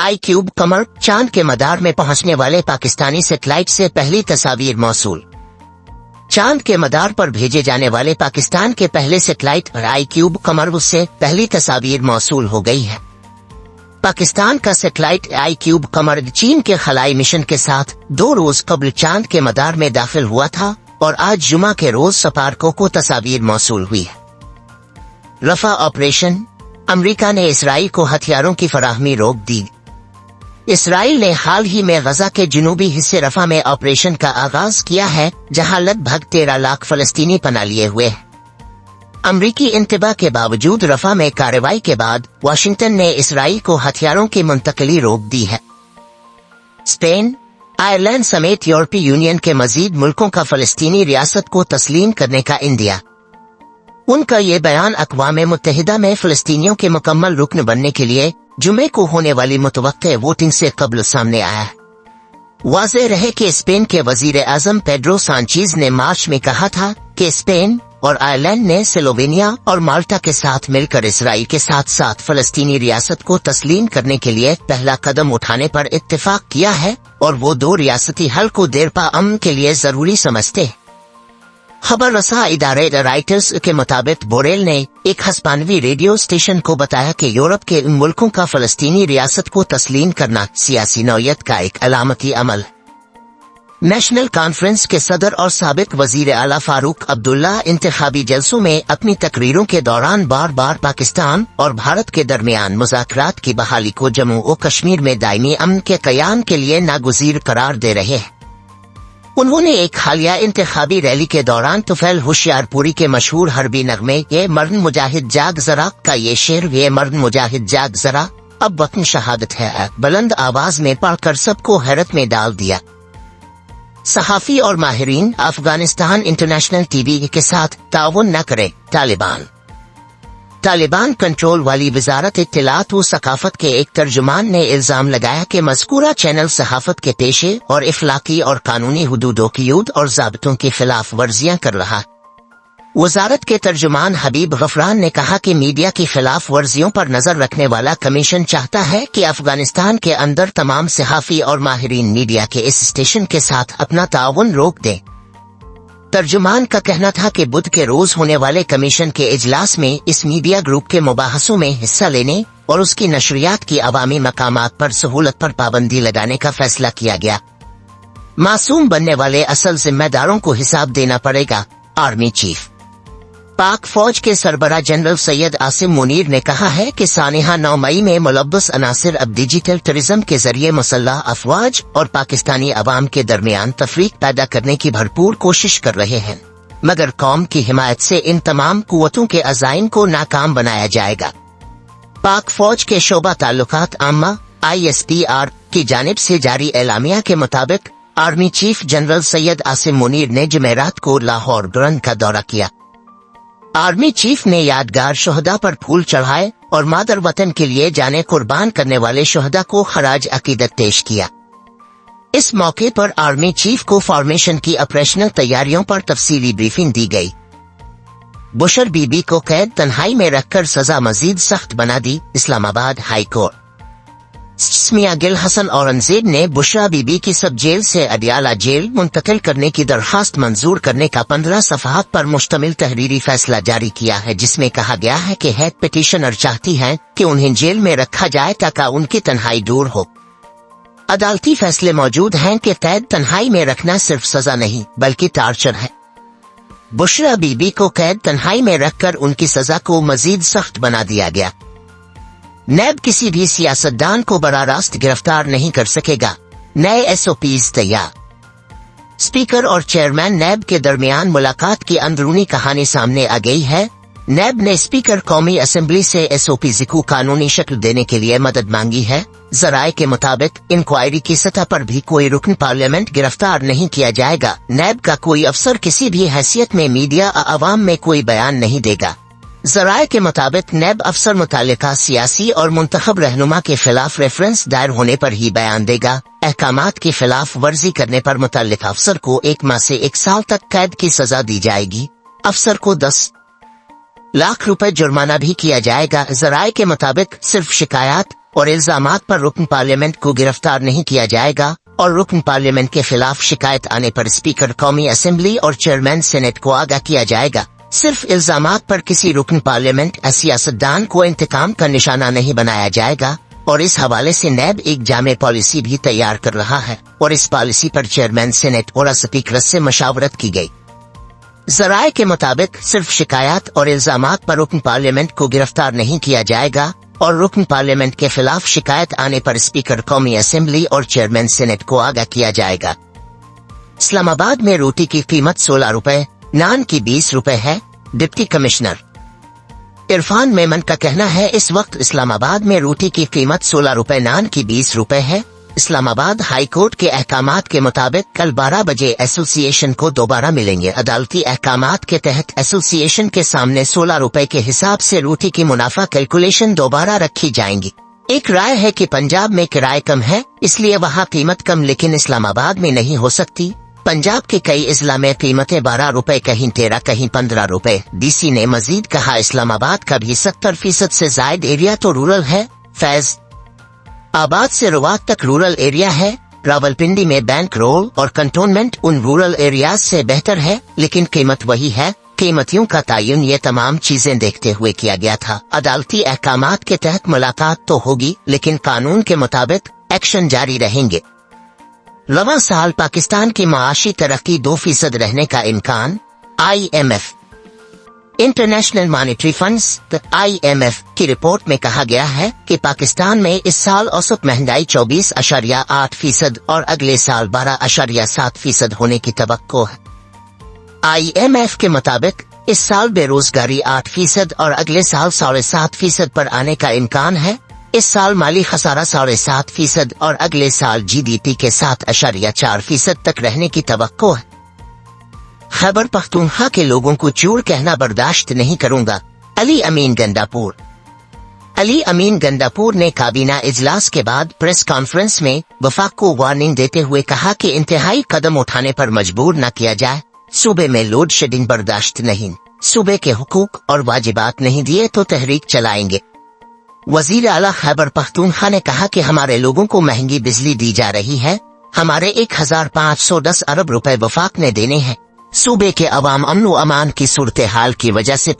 आई cube कमर, चांद के मदार में पहुंचने वाले पाकिस्तानी सैटेलाइट से पहली तस्वीर मौसूल। चांद के मदार पर भेजे जाने वाले पाकिस्तान के पहले सैटेलाइट आई क्यूब कमर से पहली तस्वीर मौसूल हो गई है। पाकिस्तान का सैटेलाइट आई क्यूब कमर चीन के खलाई मिशन के साथ 2 रोज कबल चांद के मदार में दाखिल हुआ था और आज जुमा के रोज सपारकों को तस्वीर मौसूल हुई है। रफा ऑपरेशन, अमेरिका ने इसराइल को हथियारों की फराहमी रोक दी। इसराइल ने हाल ही में गजा के जुनूबी हिस्से रफा में ऑपरेशन का आगाज किया है, जहां लगभग 13 लाख फलस्तीनी पनाह लिए हुए हैं। अमरीकी इंतबा के बावजूद रफा में कार्रवाई के बाद वाशिंगटन ने इसराइल को हथियारों की मुंतकिली रोक दी है। स्पेन, आयरलैंड समेत यूरोपीय यूनियन के मजीद मुल्कों का फलस्तीनी रियासत को तस्लीम करने का इंदिया। उनका ये बयान अक़वाम मुत्तहिदा में फलस्तीनियों के मुकम्मल रुकन बनने के लिए जुमे को होने वाली मुतवक्के वोटिंग से कबल सामने आया है। वाज़ेह रहे कि स्पेन के वजीर आज़म पेड्रो सांचेज़ ने मार्च में कहा था कि स्पेन और आयरलैंड ने स्लोवेनिया और माल्टा के साथ मिलकर इसराइल के साथ साथ फलस्तीनी रियासत को तस्लीम करने के लिए पहला कदम उठाने पर इत्तेफाक किया है और वो 2 रियासती हल को देरपा अमन के लिए जरूरी समझते हैं। खबर रसा इदारे राइटर्स के मुताबिक बोरेल ने एक हिस्पानवी रेडियो स्टेशन को बताया कि यूरोप के उन मुल्कों का फलस्तीनी रियासत को तस्लीम करना सियासी नौयत का एक अलामती अमल है। नेशनल कॉन्फ्रेंस के सदर और साबिक वजीर आला फारूक अब्दुल्ला इंतखाबी जलसों में अपनी तकरीरों के दौरान बार बार पाकिस्तान और भारत के दरमियान मुज़ाकरात की बहाली को जम्मू और कश्मीर में दायमी अमन के क़याम के लिए नागुज़ीर करार दे रहे हैं। उन्होंने एक हालिया इंतखाबी रैली के दौरान तुफैल होशियारपुरी के मशहूर हरबी नगमे ये मर्द मुजाहिद जाग जरा का ये शेर, ये मर्द मुजाहिद जाग जरा अब वतन शहादत है, बुलंद आवाज में पढ़कर सबको हैरत में डाल दिया। सहाफी और माहिरीन अफगानिस्तान इंटरनेशनल टीवी के साथ ताउन न करे। तालिबान कंट्रोल वाली वजारत इत्तलात व सकाफत के एक तर्जुमान ने इल्जाम लगाया कि मज़कूरा चैनल सहाफत के पेशे और इखलाकी और कानूनी हुदूदों की यूद और ज़ाब्तों की खिलाफ वर्जियां कर रहा। वजारत के तर्जुमान हबीब गफरान ने कहा कि मीडिया की खिलाफ वर्जियों पर नजर रखने वाला कमीशन चाहता है कि अफगानिस्तान के अंदर तमाम सहाफी और माहिरीन मीडिया के इस स्टेशन के साथ अपना ताउन रोक दें। तर्जुमान का कहना था कि बुध के रोज होने वाले कमीशन के इजलास में इस मीडिया ग्रुप के मुबाहसों में हिस्सा लेने और उसकी नशरियात की अवामी मकामात पर सहूलत पर पाबंदी लगाने का फैसला किया गया। मासूम बनने वाले असल जिम्मेदारों को हिसाब देना पड़ेगा। आर्मी चीफ पाक फौज के सरबराह जनरल सैयद आसिम मुनीर ने कहा है कि सानिहा 9 मई में मुलव्वस अनासिर अब डिजिटल टूरिज्म के जरिए मुसल्लह अफवाज और पाकिस्तानी अवाम के दरमियान तफरीक पैदा करने की भरपूर कोशिश कर रहे हैं, मगर कौम की हिमायत से इन तमाम कुव्वतों के अज़ाइम को नाकाम बनाया जाएगा। पाक फौज के शोबा ताल्लुकात आम्मा ISPR की जानिब से जारी एलामिया के मुताबिक army chief general Syed Asim Munir ने जुमेरात को लाहौर दुरन का दौरा किया। आर्मी चीफ ने यादगार शोहदा पर फूल चढ़ाए और मादर वतन के लिए जाने कुर्बान करने वाले शोहदा को खराज अकीदत पेश किया। इस मौके पर आर्मी चीफ को फॉर्मेशन की ऑपरेशनल तैयारियों पर तफसीली ब्रीफिंग दी गई। बुशर बीबी को कैद तन्हाई में रखकर सजा मजीद सख्त बना दी। इस्लामाबाद हाई कोर्ट मियां गिल हसन औरंगजेब ने बुशरा बीबी की सब जेल से अडियाला जेल मुंतकिल करने की दरखास्त मंजूर करने का 15 सफ़हात पर मुश्तमिल तहरीरी फैसला जारी किया है, जिसमें कहा गया है कि हेड पिटिशनर चाहती हैं कि उन्हें जेल में रखा जाए ताकि उनकी तन्हाई दूर हो। अदालती फैसले मौजूद हैं कि कैद तन्हाई में रखना सिर्फ सजा नहीं बल्कि टार्चर है। बुशरा बीबी को कैद तन्हाई में रखकर उनकी सजा को मजीद सख्त बना दिया गया। नैब किसी भी सियासतदान को बराह रास्त गिरफ्तार नहीं कर सकेगा। नए SOPs तैयार। स्पीकर और चेयरमैन नैब के दरमियान मुलाकात की अंदरूनी कहानी सामने आ गई है। नैब ने स्पीकर कौमी असेंबली से SOPs को कानूनी शक्ल देने के लिए मदद मांगी है। जराये के मुताबिक इंक्वायरी की सतह पर भी कोई रुकन पार्लियामेंट गिरफ्तार नहीं किया जाएगा। नैब का कोई अफसर किसी भी हैसियत में मीडिया अवाम में कोई बयान नहीं देगा। जराये के मुताबिक नैब अफसर मुतालिका सियासी और मुंतखब रहनुमा के खिलाफ रेफरेंस दायर होने पर ही बयान देगा। अहकामात की खिलाफ वर्जी करने पर मुतालिका अफसर को 1 माह से 1 साल तक कैद की सजा दी जाएगी। अफसर को 10 लाख रुपए जुर्माना भी किया जाएगा। जराये के मुताबिक सिर्फ शिकायत और इल्जामात पर रुकन पार्लियामेंट को गिरफ्तार नहीं किया जाएगा और रुकन पार्लियामेंट के खिलाफ शिकायत आने पर स्पीकर कौमी असेंबली और चेयरमैन सेनेट को आगाह किया जाएगा। सिर्फ इल्जामात पर किसी रुकन पार्लियामेंट या सियासतदान को इंतकाम का निशाना नहीं बनाया जाएगा और इस हवाले से नैब एक जामे पॉलिसी भी तैयार कर रहा है और इस पॉलिसी पर चेयरमैन सेनेट और स्पीकर से मशावरत की गई। जराए के मुताबिक सिर्फ शिकायत और इल्जामात पर रुकन पार्लियामेंट को गिरफ्तार नहीं किया जाएगा और रुकन पार्लियामेंट के खिलाफ शिकायत आने पर स्पीकर कौमी असेंबली और चेयरमैन सेनेट को आगाह किया जाएगा। इस्लामाबाद में रोटी की कीमत 16 रुपए, नान की 20 रुपए है। डिप्टी कमिश्नर इरफान मेमन का कहना है इस वक्त इस्लामाबाद में रोटी की कीमत 16 रुपए, नान की 20 रुपए है। इस्लामाबाद हाई कोर्ट के अहकामात के मुताबिक कल 12 बजे एसोसिएशन को दोबारा मिलेंगे। अदालती अहकामात के तहत एसोसिएशन के सामने 16 रुपए के हिसाब से रोटी की मुनाफा कैलकुलेशन दोबारा रखी जाएंगी। एक राय है कि पंजाब में किराए कम है इसलिए वहाँ कीमत कम, लेकिन इस्लामाबाद में नहीं हो सकती। पंजाब के कई अजला में कीमतें 12 रुपए, कहीं 13, कहीं 15 रुपए। डीसी ने मजीद कहा इस्लामाबाद का भी 70% से ज्यादा एरिया तो रूरल है। फैज आबाद से रुवात तक रूरल एरिया है। रावलपिंडी में बैंक रोल और कंटोनमेंट उन रूरल एरियाज से बेहतर है, लेकिन कीमत वही है। कीमतियों का तयन ये तमाम चीजें देखते हुए किया गया था। अदालती अहकामात के तहत मुलाकात तो होगी, लेकिन कानून के मुताबिक एक्शन जारी रहेंगे। रवां साल पाकिस्तान की माशी तरक्की 2% रहने का इम्कान। IMF international monetary funds IMF की रिपोर्ट में कहा गया है कि पाकिस्तान में इस साल औसत महंगाई 24.8% और अगले साल 12.7% होने की तवक्को है। IMF के मुताबिक इस साल बेरोजगारी 8% और अगले साल 7.5% पर आने का इम्कान है। इस साल माली खसारा 7.5% और अगले साल GDP के 7.4% तक रहने की तवक्को है। खैबर पख्तूनख्वा के लोगों को चूर कहना बर्दाश्त नहीं करूंगा। अली अमीन गंडापुर ने काबीना इजलास के बाद प्रेस कॉन्फ्रेंस में वफाक को वार्निंग देते हुए कहा कि इंतहाई कदम उठाने पर मजबूर न किया जाए। सूबे में लोड शेडिंग बर्दाश्त नहीं, सूबे के हुकूक और वाजिबात नहीं दिए तो तहरीक चलाएंगे। वजीर आला खैबर पख्तूनख्वा ने कहा कि हमारे लोगों को महंगी बिजली दी जा रही है। हमारे 1510 अरब रुपए वफाक ने देने हैं। सूबे के अवाम अमन व अमान की सूरत हाल की वजह से